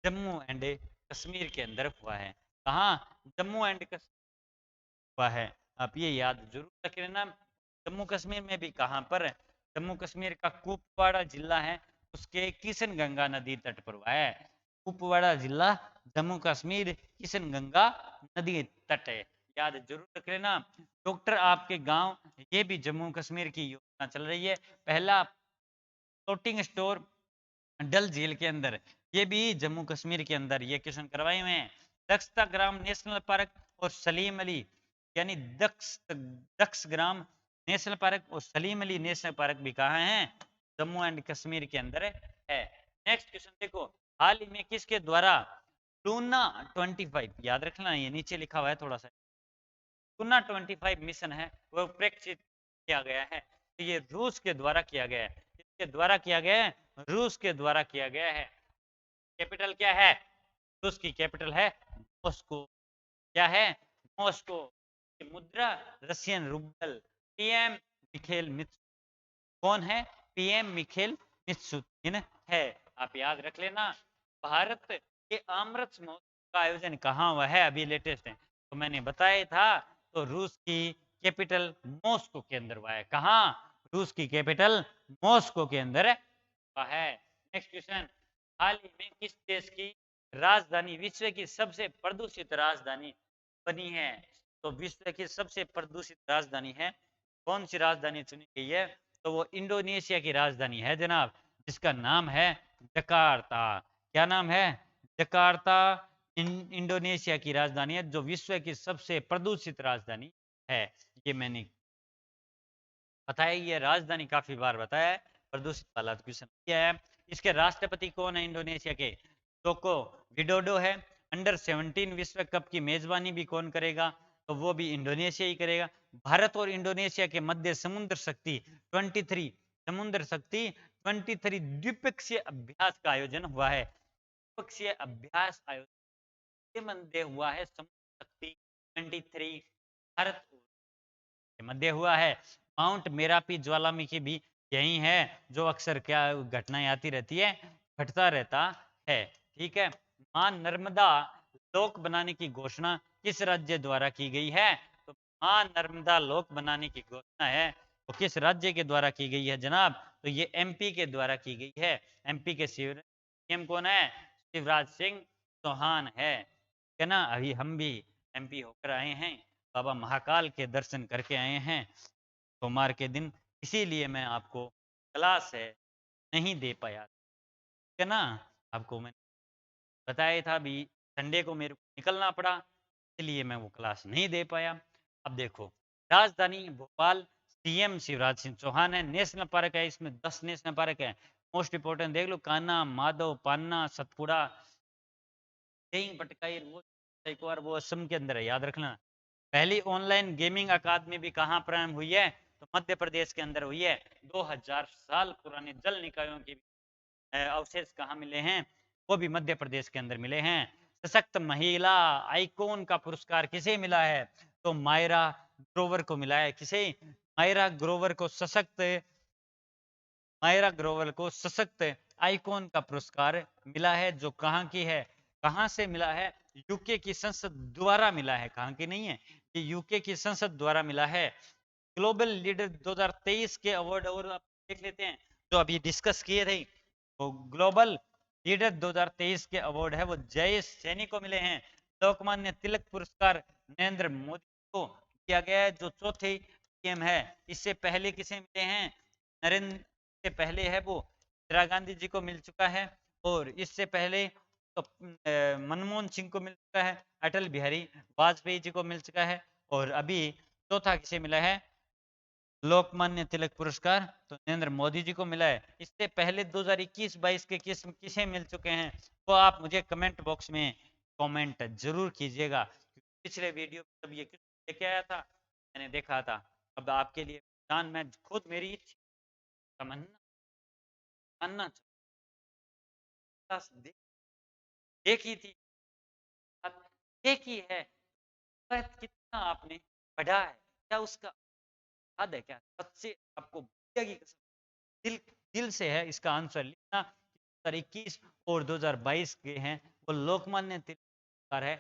जम्मू एंड कश्मीर के अंदर हुआ है। कहाँ? जम्मू एंड कश्मीर हुआ है। आप ये याद जरूर रख लेना। जम्मू कश्मीर में भी कहाँ पर? जम्मू कश्मीर का कुपवाड़ा जिला है, उसके किशन गंगा नदी तट पर हुआ है। कुपवाड़ा जिला, जम्मू कश्मीर, किशन गंगा नदी तट है, याद जरूर रख लेना। डॉक्टर आपके गांव, ये भी जम्मू कश्मीर की योजना चल रही है। पहला फ्लोटिंग स्टोर डल झील के अंदर, ये भी जम्मू कश्मीर के अंदर ये क्वेश्चन करवाए हुए हैं। दक्षता ग्राम नेशनल पार्क और सलीम अली, यानी दक्ष ग्राम नेशनल पार्क और सलीम अली नेशनल पार्क भी कहाँ हैं? जम्मू एंड कश्मीर के अंदर है। नेक्स्ट क्वेश्चन देखो, हाल ही में किसके द्वारा लूना 25, याद रखना ये नीचे लिखा हुआ है थोड़ा सा, लूना 25 मिशन है वो प्रेक्षित किया गया है, तो ये रूस के द्वारा किया गया है। किसके द्वारा किया गया है? रूस के द्वारा किया गया है। कैपिटल क्या है? रूस की कैपिटल है मॉस्को। क्या है? मॉस्को। मुद्रा रशियन रूबल। पीएम मिखेल मित्स कौन है? पीएम मिखेल मित्सुतिन है। आप याद रख लेना। भारत के अमृत महोत्सव का आयोजन कहाँ हुआ है? अभी लेटेस्ट है, तो मैंने बताया था, तो रूस की कैपिटल मॉस्को के अंदर हुआ है। कहाँ? रूस की कैपिटल मॉस्को के अंदर हुआ है। नेक्स्ट क्वेश्चन, हाल ही में किस देश की राजधानी विश्व की सबसे प्रदूषित राजधानी बनी है? तो विश्व की सबसे प्रदूषित राजधानी है, कौन सी राजधानी चुनी गई है? तो वो इंडोनेशिया की राजधानी है जनाब, जिसका नाम है जकार्ता। क्या नाम है? जकार्ता इंडोनेशिया की राजधानी है, जो विश्व की सबसे प्रदूषित राजधानी है। ये मैंने बताया, ये राजधानी काफी बार बताया है, प्रदूषित वाला क्वेश्चन किया है। इसके राष्ट्रपति कौन है इंडोनेशिया के? जोको विडोडो है। अंडर 17 विश्व कप की मेजबानी भी कौन करेगा? तो वो भी इंडोनेशिया ही करेगा। भारत और इंडोनेशिया के मध्य समुद्र शक्ति 23 समुद्र शक्ति 23 द्विपक्षीय अभ्यास का आयोजन हुआ है। द्विपक्षीय अभ्यास आयोजन के मध्य हुआ है समुद्र शक्ति 23 भारत के मध्य हुआ है। माउंट मेरापी ज्वालामुखी भी यही है, जो अक्सर क्या घटनाएं आती रहती है, घटता रहता है। ठीक है। मां नर्मदा लोक बनाने की घोषणा किस राज्य द्वारा की गई है? तो मां नर्मदा लोक बनाने की घोषणा है, वो किस राज्य के द्वारा की गई है जनाब? तो ये एमपी के द्वारा की गई है। एमपी के सीएम कौन है? शिवराज सिंह चौहान है ना। अभी हम भी एमपी होकर आए हैं, बाबा महाकाल के दर्शन करके आए हैं सोमवार के दिन, इसीलिए मैं आपको क्लास है नहीं दे पाया, है ना। आपको मैं बताया था भी, संडे को मेरे को निकलना पड़ा, इसलिए मैं वो क्लास नहीं दे पाया। अब देखो, राजधानी भोपाल सीएम शिवराज सिंह चौहान है। नेशनल पार्क है, इसमें 10 नेशनल पार्क है। मोस्ट इंपोर्टेंट देख लो, कान्हा, माधव, पान्ना, सतपुड़ा, पटकाई, वो एक बार वो असम के अंदर है, याद रखना। पहली ऑनलाइन गेमिंग अकादमी भी कहाँ प्रारंभ हुई है? तो मध्य प्रदेश के अंदर हुई है। 2000 साल पुराने जल निकायों के अवशेष कहाँ मिले हैं? वो भी मध्य प्रदेश के अंदर मिले हैं। सशक्त महिला आइकॉन का पुरस्कार किसे मिला है? तो मायरा ग्रोवर को मिला है। किसे? मायरा ग्रोवर को सशक्त मायरा ग्रोवर को सशक्त आइकॉन का पुरस्कार मिला है, जो कहाँ की है? कहाँ से मिला है? यूके की संसद द्वारा मिला है, कहाँ की नहीं है, ये यूके की संसद द्वारा मिला है। ग्लोबल लीडर 2023 के अवार्ड और आप देख लेते हैं, जो अभी डिस्कस किए थे, वो ग्लोबल लीडर 2023 के अवार्ड है, वो जयेश सैनी को मिले हैं। लोकमान्य तिलक पुरस्कार नरेंद्र मोदी को दिया गया है, जो चौथे पीएम है। इससे पहले किसे मिले हैं? नरेंद्र से पहले है वो इंदिरा गांधी जी को मिल चुका है, और इससे पहले तो मनमोहन सिंह को मिल चुका है, अटल बिहारी वाजपेयी जी को मिल चुका है, और अभी चौथा किसे मिला है? लोकमान्य तिलक पुरस्कार तो नरेंद्र मोदी जी को मिला है। इससे पहले 2021-22 के किसे मिल चुके हैं, तो आप मुझे कमेंट बॉक्स में कमेंट जरूर कीजिएगा। पिछले वीडियो में जब ये लेके आया था, मैंने देखा था, अब आपके लिए दान, मैं खुद मेरी इच्छा तमन्ना मानना देखी थी, देखी है, पर कितना आपने पढ़ा है, क्या उसका याद है? क्या सच्चे आपको की कसम दिल दिल से है इसका आंसर लिखना। 2021 और 2022 के हैं, वो लोकमान्य तिलक है,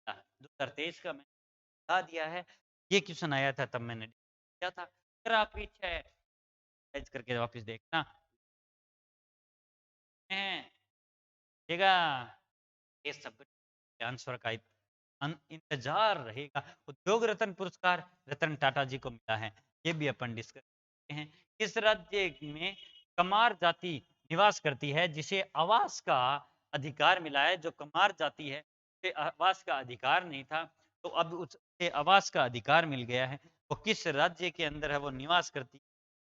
2023 का मैंने बता दिया है। ये क्वेश्चन आया था, तब मैंने क्या था। अगर आपकी इच्छा है करके वापस देखना है, ये सब आंसर का इंतजार रहेगा। उद्योग रत्न पुरस्कार रतन टाटा जी को मिला है, ये भी अपन डिस्कस करते हैं। किस राज्य में कमार जाति निवास करती है, जिसे आवास का अधिकार मिला है? जो कमार जाति है, उसे आवास का अधिकार नहीं था, तो अब उसे आवास का अधिकार मिल गया है। वो किस राज्य के अंदर है वो निवास करती है?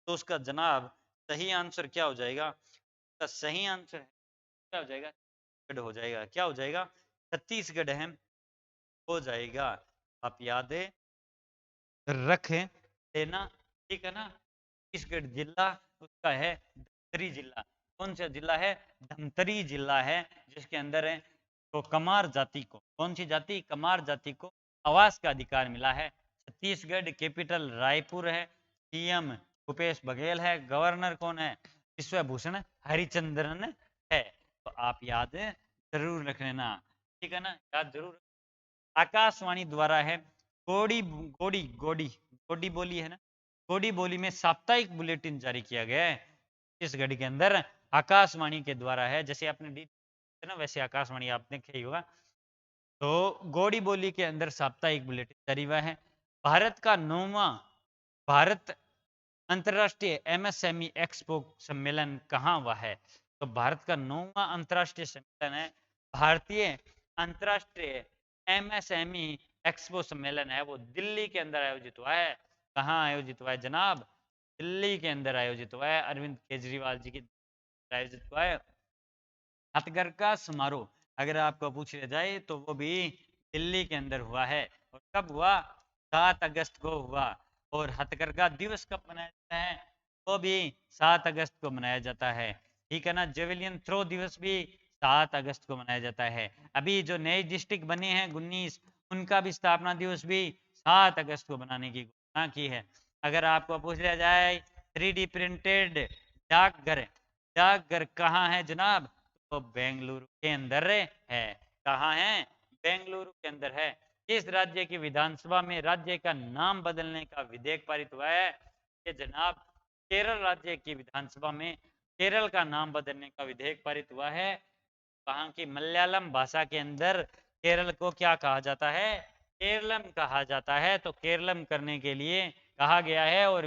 तो उसका जनाब सही आंसर क्या हो जाएगा? उसका सही आंसर क्या हो जाएगा? हो जाएगा, क्या हो जाएगा? छत्तीसगढ़ है, हो जाएगा। आप याद रख लेना। ठीक है ना। छत्तीसगढ़ जिला उसका है धमतरी जिला। कौन सा जिला है? धमतरी जिला है, जिसके अंदर है तो कमार जाति को, कौन सी जाति? कमार जाति को आवास का अधिकार मिला है। छत्तीसगढ़ कैपिटल रायपुर है। सीएम भूपेश बघेल है। गवर्नर कौन है? विश्वभूषण हरिचंद्रन है। तो आप याद जरूर रख लेना, ठीक है ना, याद जरूर। आकाशवाणी द्वारा है गोड़ी गोड़ी गोड़ी गोड़ी बोली है ना, गोड़ी बोली में साप्ताहिक बुलेटिन जारी किया गया है छत्तीसगढ़ के अंदर। आकाशवाणी के द्वारा है, जैसे आपने डी ना वैसे आकाशवाणी आप देखे ही होगा। तो गोड़ी बोली के अंदर साप्ताहिक बुलेटिन जारी हुआ है। भारत का 9वां भारत अंतर्राष्ट्रीय एमएसएमई एक्सपो सम्मेलन कहाँ हुआ है? तो भारत का 9वां अंतर्राष्ट्रीय सम्मेलन है भारतीय अंतर्राष्ट्रीय एमएसएमई एक्सपो सम्मेलन है, वो दिल्ली के अंदर आयोजित हुआ है। कहाँ आयोजित हुआ है जनाब? दिल्ली के अंदर आयोजित हुआ है, अरविंद केजरीवाल जी की आयोजित हुआ है। हथकरघा समारोह अगर आपको पूछ लिया जाए तो वो भी दिल्ली के अंदर हुआ है। और कब हुआ? 7 अगस्त को हुआ। और हथकरघा दिवस कब मनाया जाता है? वो भी 7 अगस्त को मनाया जाता है, ठीक है ना। जेवलियन थ्रो दिवस भी 7 अगस्त को मनाया जाता है। अभी जो नए डिस्ट्रिक्ट बने हैं 19, उनका भी स्थापना दिवस भी 7 अगस्त को बनाने की घोषणा की है। अगर आपको पूछ लिया जाए 3D प्रिंटेड डाकघर, डाकघर कहाँ है जनाब? तो बेंगलुरु के अंदर है। कहाँ है? बेंगलुरु के अंदर है। किस राज्य की विधानसभा में राज्य का नाम बदलने का विधेयक पारित हुआ है? ये जनाब केरल राज्य की विधानसभा में केरल का नाम बदलने का विधेयक पारित हुआ है। कहाँ की? मलयालम भाषा के अंदर केरल को क्या कहा जाता है? केरलम कहा जाता है। तो केरलम करने के लिए कहा गया है और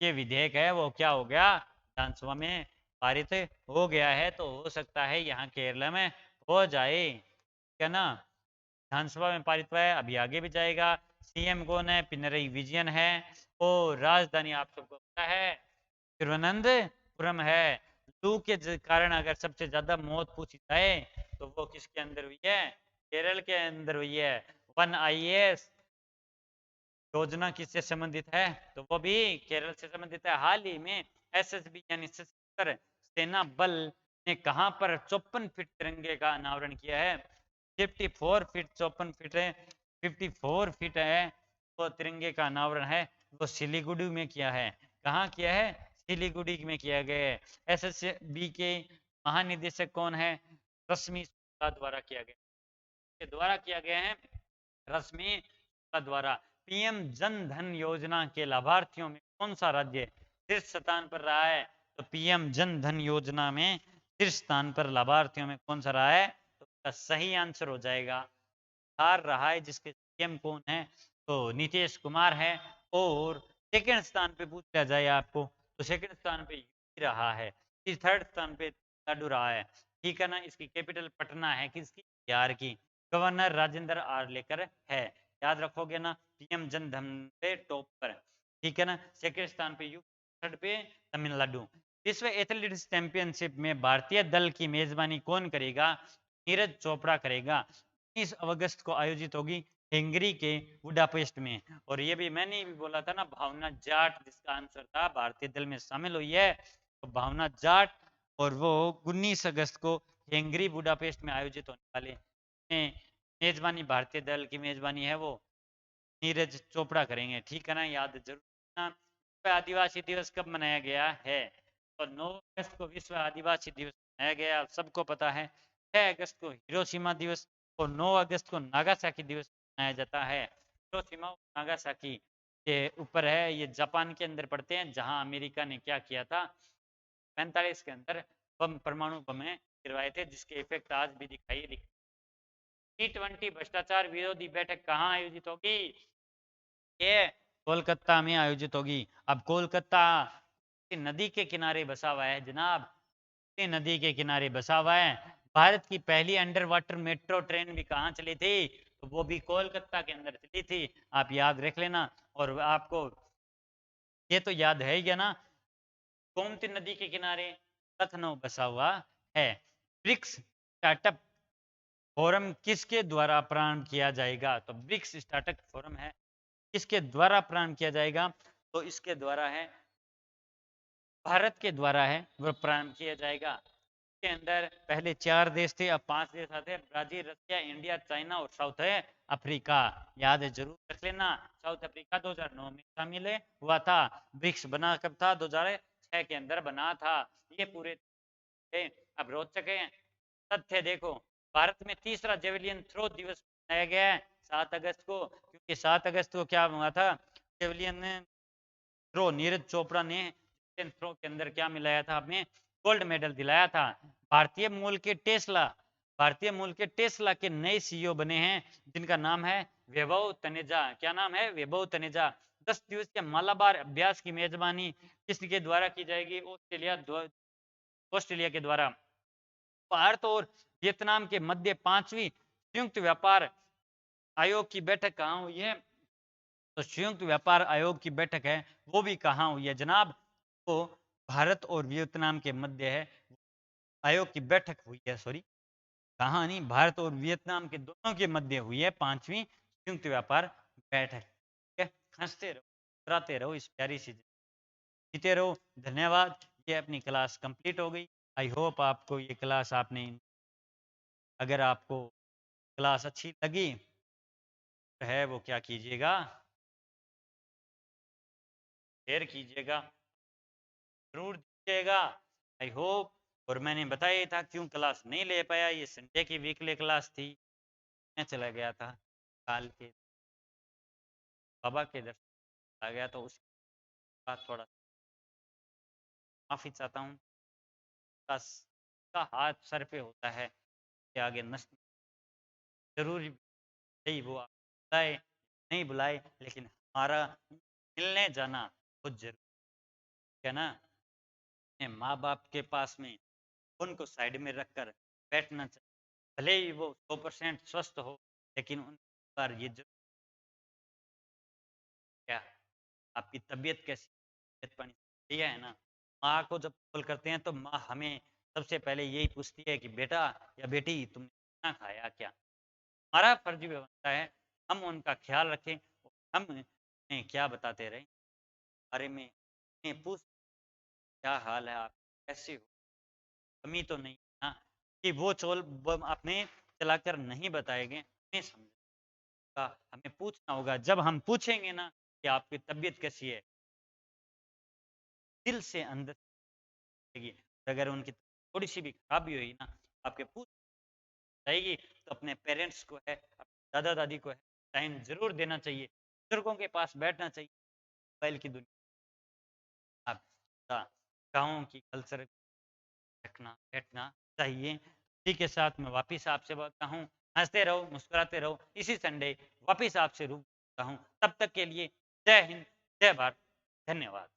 ये विधेयक है वो क्या हो गया? विधानसभा में पारित हो गया है। तो हो सकता है यहाँ केरल में हो जाए, क्या ना। विधानसभा में पारित हुआ है, अभी आगे भी जाएगा। सीएम कौन है? पिनरई विजयन है। और राजधानी आप सबको पता है तिरुवनंतपुरम है। लू के कारण अगर सबसे ज्यादा मौत पूछी जाए तो वो किसके अंदर हुई है? केरल के अंदर हुई है। 1 IAS योजना किससे संबंधित है? तो वो भी केरल से संबंधित है। हाल ही में एसएसबी यानी सशस्त्र सेना बल ने कहां पर 54 फीट तिरंगे का अनावरण किया है? 54 फीट 54 फीट है, 54 फीट है वो तिरंगे का अनावरण है, वो सिलीगुड़ी में किया है। कहाँ किया है? सिलीगुड़ी में किया गया है। एसएसबी के महानिदेशक कौन है? रश्मि शुक्ला द्वारा किया गया, के द्वारा किया गया है रश्मि शुक्ला द्वारा। पीएम जन धन योजना के लाभार्थियों में कौन सा राज्य शीर्ष स्थान पर रहा है? तो पीएम जन धन योजना में शीर्ष स्थान पर लाभार्थियों में कौन सा रहा है? तो उसका सही आंसर हो जाएगा बिहार रहा है, जिसके सीएम कौन है? तो नीतीश कुमार है। और सेकंड स्थान पे पूछ लिया जाए आपको तो सेकंड स्थान पे यूपी रहा है। थर्ड स्थान पे तमिलनाडु रहा है, ठीक है ना। इसकी कैपिटल पटना है, किसकी? बिहार की। गवर्नर राजेंद्र आर लेकर है, याद रखोगे ना। पीएम जन धन पे टॉप पर, ठीक है ना। सेकंड स्थान पे यूपी, थर्ड पे तमिलनाडु। विश्व एथलेटिक्स चैंपियनशिप में भारतीय दल की मेजबानी कौन करेगा? नीरज चोपड़ा करेगा। 19 अगस्त को आयोजित होगी हंगरी के बुडापेस्ट में। और ये भी मैंने भी बोला था ना, भावना जाट जिसका आंसर था भारतीय दल में शामिल हुई है, तो भावना जाट। और वो 19 अगस्त को हंगरी बुडापेस्ट में आयोजित होने वाले मेजबानी, भारतीय दल की मेजबानी है वो नीरज चोपड़ा करेंगे, ठीक है ना, याद जरूर रखना। आदिवासी दिवस कब मनाया गया है? तो 9 अगस्त को विश्व आदिवासी दिवस मनाया गया, सबको पता है। 6 अगस्त को हिरोशिमा दिवस और 9 अगस्त को नागासाकी दिवस मनाया जाता है। हिरोशिमा और नागासाकी के ऊपर है, ये जापान के अंदर पड़ते हैं, जहां अमेरिका ने क्या किया था 45 के अंदर बम, परमाणु बम गिरवाए थे, जिसके इफेक्ट आज भी दिखाई दे। G20 भ्रष्टाचार विरोधी बैठक कहाँ आयोजित होगी? ये कोलकाता में आयोजित होगी। अब कोलकाता नदी के किनारे बसा हुआ है जनाब, नदी के किनारे बसा हुआ है। भारत की पहली अंडर वाटर मेट्रो ट्रेन भी कहाँ चली थी? तो वो भी कोलकाता के अंदर चली थी, आप याद रख लेना। और आपको ये तो याद है ही ना, गोमती नदी के किनारे लखनऊ बसा हुआ है। ब्रिक्स स्टार्टअप फोरम किसके द्वारा प्रारंभ किया जाएगा? तो ब्रिक्स स्टार्टअप फोरम है, किसके द्वारा प्रारंभ किया जाएगा? तो इसके द्वारा है, भारत के द्वारा है वह प्रारंभ किया जाएगा। के अंदर पहले 4 देश थे, अब 5 देश आते हैं, ब्राजील, रसिया, इंडिया, चाइना और साउथ है अफ्रीका। याद है, जरूर रख लेना। साउथ अफ्रीका 2009 में शामिल हुआ था। ब्रिक्स बना कब था? 2006 के अंदर बना था। ये पूरे थे। अब रोचक है तथ्य देखो, भारत में तीसरा जेवलियन थ्रो दिवस मनाया गया है 7 अगस्त को, क्योंकि 7 अगस्त को क्या हुआ था? जेवलियन थ्रो, नीरज चोपड़ा ने थ्रो के अंदर क्या मिलाया था? हमें गोल्ड मेडल दिलाया था। भारतीय मूल के टेस्ला के नए सीईओ बने हैं, जिनका नाम है वैभव तनेजा। क्या नाम है? वैभव तनेजा। 10 दिवसीय मालाबार अभ्यास की मेजबानी किसके द्वारा की जाएगी? ऑस्ट्रेलिया के द्वारा। भारत और वियतनाम के मध्य 5वीं संयुक्त व्यापार आयोग की बैठक कहाँ हुई है? तो संयुक्त व्यापार आयोग की बैठक है वो भी कहाँ हुई है जनाब? तो भारत और वियतनाम के मध्य है आयोग की बैठक हुई है। सॉरी, कहाँ नहीं, भारत और वियतनाम के दोनों के मध्य हुई है 5वीं संयुक्त व्यापार बैठक। ठीक है, हंसते रहो, मुस्कुराते रहो, इस प्यारी सी जीते रहो। धन्यवाद। ये अपनी क्लास कंप्लीट हो गई। आई होप आपको ये क्लास आपने, अगर आपको क्लास अच्छी लगी है वो क्या कीजिएगा, शेयर कीजिएगा, जरूर दीजिएगा। I hope. और मैंने बताया था क्यों क्लास नहीं ले पाया, ये संडे की वीकली क्लास थी, मैं चला गया था काल के बाबा के दर्शन आ गया, तो उसके बाद थोड़ा माफी चाहता हूँ। का हाथ सर पे होता है कि आगे नस्ल जरूरी नहीं, वो बुलाए नहीं बुलाए, लेकिन हमारा मिलने जाना बहुत जरूरी है ना। माँ बाप के पास में उनको साइड में रखकर बैठना चाहिए, भले ही वो 100% स्वस्थ हो, लेकिन उन पर ये जो क्या आपकी तबीयत कैसी, तबीयत पानी ठीक है ना। माँ को जब कॉल करते हैं तो माँ हमें सबसे पहले यही पूछती है कि बेटा या बेटी तुमने खाना खाया क्या। हमारा फर्ज भी बनता है हम उनका ख्याल रखें, हम उन्हें क्या बताते रहें बारे में, उन्हें पूछ क्या हाल है, आप कैसे हो, कमी तो नहीं ना, कि वो चोल अपने चलाकर नहीं बताएंगे, हमें समझेगा, हमें पूछना होगा। जब हम पूछेंगे ना कि आपकी तबीयत कैसी है, दिल से अंदर जाएगी। अगर उनकी थोड़ी सी भी खराबी हुई ना, आपके पूछ जाएगी, तो अपने पेरेंट्स को है, अपने दादा दादी को है टाइम जरूर देना चाहिए, बुजुर्गों के पास बैठना चाहिए। मोबाइल की दुनिया आप गाँव की कल्चर रखना बैठना चाहिए। इसी के साथ मैं वापिस आपसे बोलता हूँ, हंसते रहो, मुस्कुराते रहो। इसी संडे वापिस आपसे रूबरू होता हूँ। तब तक के लिए जय हिंद, जय भारत, धन्यवाद।